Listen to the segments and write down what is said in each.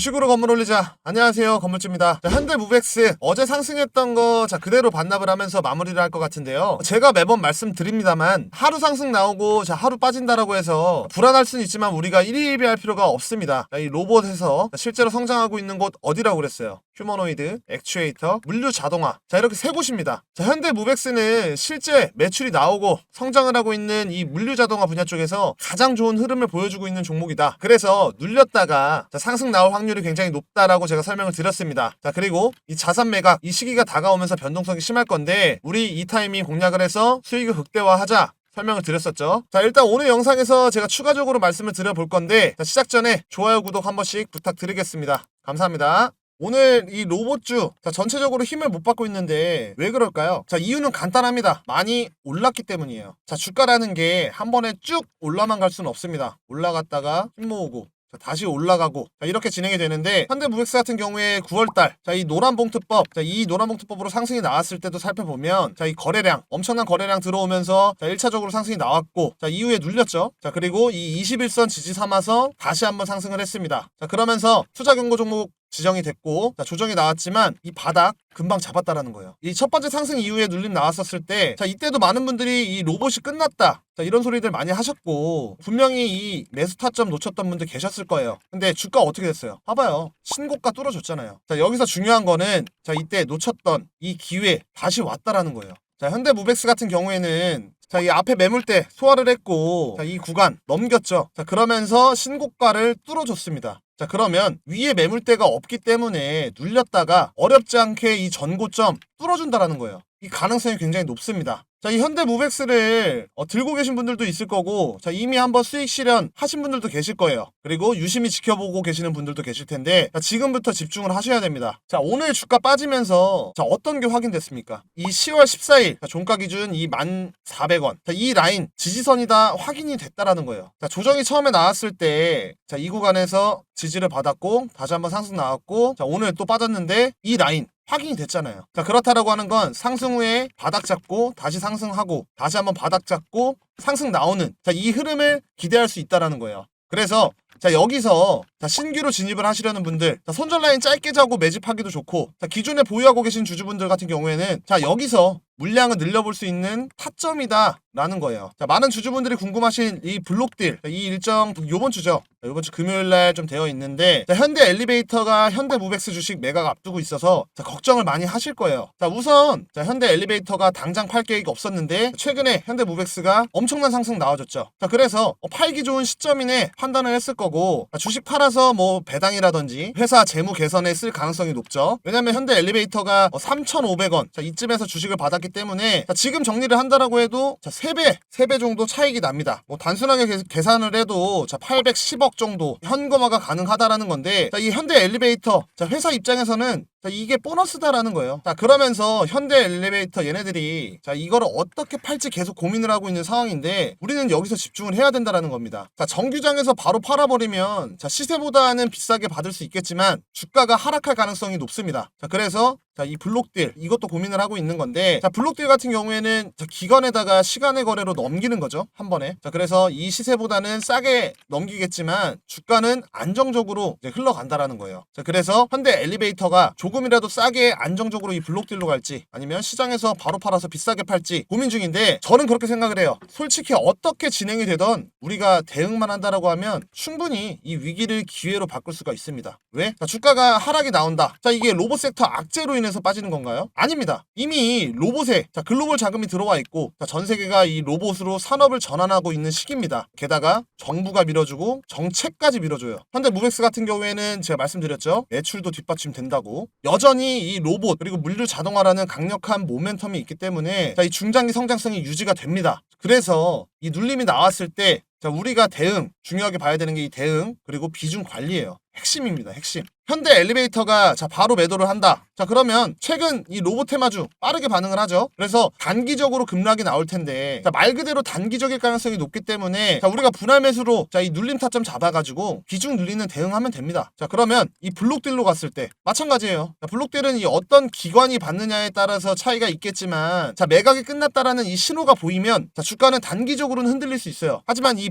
주식으로 건물 올리자. 안녕하세요, 건물주입니다. 현대무백스 어제 상승했던 거 그대로 반납을 하면서 마무리를 할 것 같은데요. 제가 매번 말씀드립니다만 하루 상승 나오고 하루 빠진다라고 해서 불안할 수는 있지만 우리가 일희일비할 필요가 없습니다. 이 로봇에서 실제로 성장하고 있는 곳 어디라고 그랬어요? 휴머노이드, 액추에이터, 물류 자동화. 이렇게 세 곳입니다. 현대무백스는 실제 매출이 나오고 성장을 하고 있는 이 물류 자동화 분야 쪽에서 가장 좋은 흐름을 보여주고 있는 종목이다. 그래서 눌렸다가 상승 나올 확률이 굉장히 높다라고 제가 설명을 드렸습니다. 그리고 이 자산 매각, 이 시기가 다가오면서 변동성이 심할 건데 우리 이 타이밍 공략을 해서 수익을 극대화하자 설명을 드렸었죠. 일단 오늘 영상에서 제가 추가적으로 말씀을 드려볼 건데 시작 전에 좋아요, 구독 한 번씩 부탁드리겠습니다. 감사합니다. 오늘 이 로봇주 전체적으로 힘을 못 받고 있는데 왜 그럴까요? 이유는 간단합니다. 많이 올랐기 때문이에요. 주가라는 게 한 번에 쭉 올라만 갈 수는 없습니다. 올라갔다가 힘 모으고 다시 올라가고 이렇게 진행이 되는데 현대무백스 같은 경우에 9월달 이 노란봉투법, 이 노란봉투법으로 상승이 나왔을 때도 살펴보면 이 거래량, 엄청난 거래량 들어오면서 1차적으로 상승이 나왔고 이후에 눌렸죠. 그리고 이 21선 지지 삼아서 다시 한번 상승을 했습니다. 그러면서 투자 경고 종목 지정이 됐고 조정이 나왔지만 이 바닥 금방 잡았다라는 거예요. 이 첫 번째 상승 이후에 눌림 나왔었을 때 이때도 많은 분들이 이 로봇이 끝났다 이런 소리들 많이 하셨고 분명히 이 매수 타점 놓쳤던 분들 계셨을 거예요. 근데 주가 어떻게 됐어요? 봐봐요. 신고가 뚫어줬잖아요. 여기서 중요한 거는 이때 놓쳤던 이 기회 다시 왔다라는 거예요. 현대무백스 같은 경우에는 이 앞에 매물대 소화를 했고 이 구간 넘겼죠. 그러면서 신고가를 뚫어줬습니다. 그러면 위에 매물대가 없기 때문에 눌렸다가 어렵지 않게 이 전고점 뚫어준다라는 거예요. 이 가능성이 굉장히 높습니다. 이 현대무백스를 들고 계신 분들도 있을 거고 이미 한번 수익 실현 하신 분들도 계실 거예요. 그리고 유심히 지켜보고 계시는 분들도 계실 텐데 지금부터 집중을 하셔야 됩니다. 오늘 주가 빠지면서 어떤 게 확인됐습니까? 이 10월 14일 종가 기준 이 1,400원 이 라인 지지선이다 확인이 됐다라는 거예요. 조정이 처음에 나왔을 때 이 구간에서 지지를 받았고 다시 한번 상승 나왔고 오늘 또 빠졌는데 이 라인 확인이 됐잖아요. 그렇다라고 하는 건 상승 후에 바닥 잡고 다시 상승하고 다시 한번 바닥 잡고 상승 나오는 이 흐름을 기대할 수 있다라는 거예요. 그래서 여기서 신규로 진입을 하시려는 분들 손절 라인 짧게 자고 매집하기도 좋고 기존에 보유하고 계신 주주분들 같은 경우에는 여기서 물량을 늘려볼 수 있는 타점이다 라는 거예요. 많은 주주분들이 궁금하신 이 블록딜 이 일정 요번 주죠. 요번 주 금요일날 좀 되어 있는데 현대 엘리베이터가 현대무백스 주식 매각 앞두고 있어서 걱정을 많이 하실 거예요. 우선 현대 엘리베이터가 당장 팔 계획이 없었는데 최근에 현대무백스가 엄청난 상승 나와줬죠. 그래서 팔기 좋은 시점이네 판단을 했을 거고 주식 팔아서 뭐 배당이라든지 회사 재무 개선에 쓸 가능성이 높죠. 왜냐면 현대 엘리베이터가 3,500원 이쯤에서 주식을 받았기 때문에 지금 정리를 한다라고 해도 3배 정도 차익이 납니다. 단순하게 계산을 해도 810억 정도 현금화가 가능하다라는 건데 이 현대 엘리베이터 회사 입장에서는 이게 보너스다라는 거예요. 그러면서 현대 엘리베이터 얘네들이 이거를 어떻게 팔지 계속 고민을 하고 있는 상황인데 우리는 여기서 집중을 해야 된다라는 겁니다. 정규장에서 바로 팔아버리면 시세보다는 비싸게 받을 수 있겠지만 주가가 하락할 가능성이 높습니다. 그래서 이 블록딜 이것도 고민을 하고 있는 건데 블록딜 같은 경우에는 기관에다가 시간의 거래로 넘기는 거죠. 한 번에. 그래서 이 시세보다는 싸게 넘기겠지만 주가는 안정적으로 흘러간다라는 거예요. 그래서 현대 엘리베이터가 조금이라도 싸게 안정적으로 이 블록딜로 갈지 아니면 시장에서 바로 팔아서 비싸게 팔지 고민 중인데 저는 그렇게 생각을 해요. 솔직히 어떻게 진행이 되던 우리가 대응만 한다라고 하면 충분히 이 위기를 기회로 바꿀 수가 있습니다. 왜? 주가가 하락이 나온다. 이게 로봇 섹터 악재로 인해서 빠지는 건가요? 아닙니다. 이미 로봇에 글로벌 자금이 들어와 있고 전 세계가 이 로봇으로 산업을 전환하고 있는 시기입니다. 게다가 정부가 밀어주고 정책까지 밀어줘요. 현대무백스 같은 경우에는 제가 말씀드렸죠. 매출도 뒷받침된다고. 여전히 이 로봇 그리고 물류 자동화라는 강력한 모멘텀이 있기 때문에 이 중장기 성장성이 유지가 됩니다. 그래서 이 눌림이 나왔을 때 우리가 대응, 중요하게 봐야 되는 게 이 대응 그리고 비중 관리예요. 핵심입니다. 핵심. 현대 엘리베이터가 바로 매도를 한다. 그러면 최근 이 로봇 테마주 빠르게 반응을 하죠. 그래서 단기적으로 급락이 나올 텐데 말 그대로 단기적일 가능성이 높기 때문에 우리가 분할 매수로 이 눌림 타점 잡아가지고 비중 눌리는 대응하면 됩니다. 그러면 이 블록딜로 갔을 때 마찬가지예요. 블록딜은 이 어떤 기관이 받느냐에 따라서 차이가 있겠지만 매각이 끝났다라는 이 신호가 보이면 주가는 단기적으로는 흔들릴 수 있어요. 하지만 이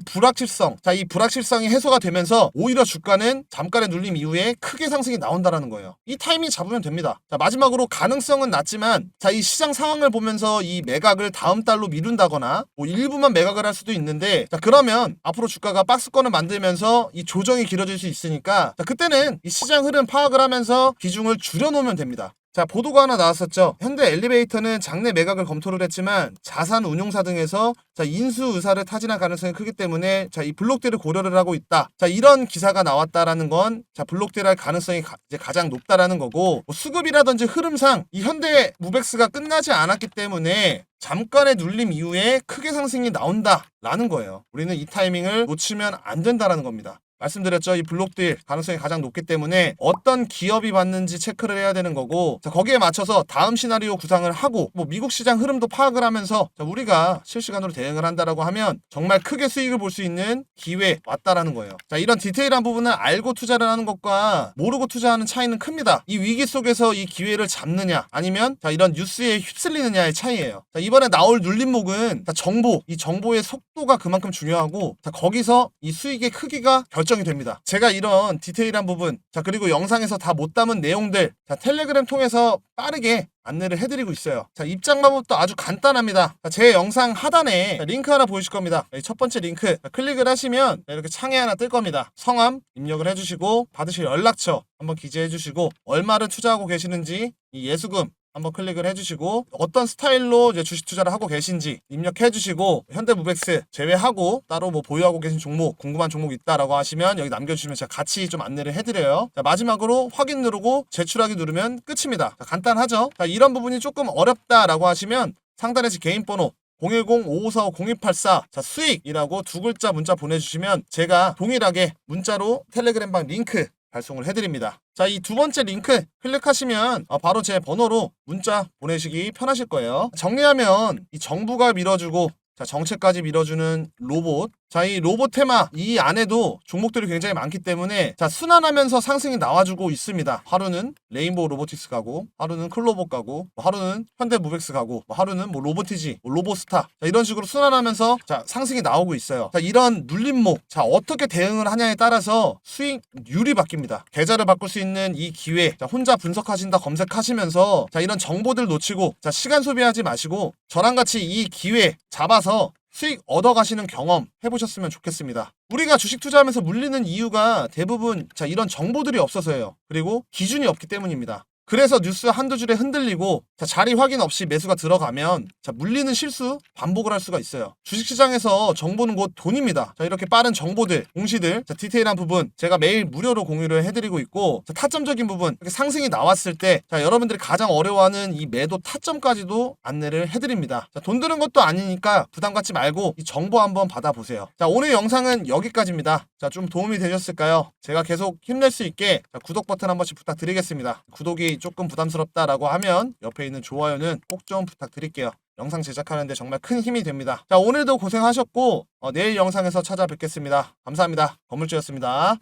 불확실성이 해소가 되면서 오히려 주가는 잠깐 잠깐의 눌림 이후에 크게 상승이 나온다라는 거예요. 이 타이밍 잡으면 됩니다. 자, 마지막으로 가능성은 낮지만 자, 이 시장 상황을 보면서 이 매각을 다음 달로 미룬다거나 뭐 일부만 매각을 할 수도 있는데 자, 그러면 앞으로 주가가 박스권을 만들면서 이 조정이 길어질 수 있으니까 자, 그때는 이 시장 흐름 파악을 하면서 비중을 줄여놓으면 됩니다. 자, 보도가 하나 나왔었죠. 현대 엘리베이터는 장내 매각을 검토를 했지만 자산 운용사 등에서 자, 인수 의사를 타진할 가능성이 크기 때문에 자, 이 블록딜을 고려를 하고 있다. 자, 이런 기사가 나왔다라는 건 자, 블록딜 할 가능성이 이제 가장 높다라는 거고 뭐 수급이라든지 흐름상 이 현대 무벡스가 끝나지 않았기 때문에 잠깐의 눌림 이후에 크게 상승이 나온다라는 거예요. 우리는 이 타이밍을 놓치면 안 된다라는 겁니다. 말씀드렸죠. 이 블록딜 가능성이 가장 높기 때문에 어떤 기업이 받는지 체크를 해야 되는 거고 자, 거기에 맞춰서 다음 시나리오 구상을 하고 뭐 미국 시장 흐름도 파악을 하면서 자, 우리가 실시간으로 대응을 한다라고 하면 정말 크게 수익을 볼 수 있는 기회 왔다라는 거예요. 자, 이런 디테일한 부분을 알고 투자를 하는 것과 모르고 투자하는 차이는 큽니다. 이 위기 속에서 이 기회를 잡느냐 아니면 자, 이런 뉴스에 휩쓸리느냐의 차이예요. 자, 이번에 나올 눌림목은 자, 이 정보의 속도가 그만큼 중요하고 자, 거기서 이 수익의 크기가 결정이 됩니다. 제가 이런 디테일한 부분 자, 그리고 영상에서 다 못 담은 내용들 자, 텔레그램 통해서 빠르게 안내를 해드리고 있어요. 자, 입장 방법도 아주 간단합니다. 자, 제 영상 하단에 자, 링크 하나 보이실 겁니다. 첫 번째 링크 자, 클릭을 하시면 이렇게 창에 하나 뜰 겁니다. 성함 입력을 해주시고 받으실 연락처 한번 기재해 주시고 얼마를 투자하고 계시는지 이 예수금 한번 클릭을 해주시고 어떤 스타일로 이제 주식 투자를 하고 계신지 입력해 주시고 현대무벡스 제외하고 따로 뭐 보유하고 계신 종목 궁금한 종목 있다라고 하시면 여기 남겨주시면 제가 같이 좀 안내를 해드려요. 자, 마지막으로 확인 누르고 제출하기 누르면 끝입니다. 자, 간단하죠? 자, 이런 부분이 조금 어렵다라고 하시면 상단에 제 개인 번호 010-5545-0284 자, 수익이라고 두 글자 문자 보내주시면 제가 동일하게 문자로 텔레그램방 링크 발송을 해드립니다. 자, 이 두 번째 링크 클릭하시면 바로 제 번호로 문자 보내시기 편하실 거예요. 정리하면 이 정부가 밀어주고 자, 정책까지 밀어주는 로봇 자, 이 로봇 테마 이 안에도 종목들이 굉장히 많기 때문에 자, 순환하면서 상승이 나와주고 있습니다. 하루는 레인보우 로보틱스 가고 하루는 클로봇 가고 하루는 현대무벡스 가고 하루는 뭐 로보티지 로보스타 자, 이런 식으로 순환하면서 자, 상승이 나오고 있어요. 자, 이런 눌림목 자, 어떻게 대응을 하냐에 따라서 수익률이 바뀝니다. 계좌를 바꿀 수 있는 이 기회 자, 혼자 분석하신다 검색하시면서 자, 이런 정보들 놓치고 자, 시간 소비하지 마시고 저랑 같이 이 기회 잡아서 수익 얻어가시는 경험 해보셨으면 좋겠습니다. 우리가 주식 투자하면서 물리는 이유가 대부분 자, 이런 정보들이 없어서예요. 그리고 기준이 없기 때문입니다. 그래서 뉴스 한두 줄에 흔들리고 자, 자리 확인 없이 매수가 들어가면 자, 물리는 실수 반복을 할 수가 있어요. 주식시장에서 정보는 곧 돈입니다. 자, 이렇게 빠른 정보들, 공시들, 자, 디테일한 부분 제가 매일 무료로 공유를 해드리고 있고 자, 타점적인 부분 이렇게 상승이 나왔을 때 자, 여러분들이 가장 어려워하는 이 매도 타점까지도 안내를 해드립니다. 자, 돈 드는 것도 아니니까 부담 갖지 말고 이 정보 한번 받아보세요. 자, 오늘 영상은 여기까지입니다. 자, 좀 도움이 되셨을까요? 제가 계속 힘낼 수 있게 자, 구독 버튼 한 번씩 부탁드리겠습니다. 구독이 조금 부담스럽다라고 하면 옆에 있는 좋아요는 꼭 좀 부탁드릴게요. 영상 제작하는데 정말 큰 힘이 됩니다. 자, 오늘도 고생하셨고 내일 영상에서 찾아뵙겠습니다. 감사합니다. 건물주였습니다.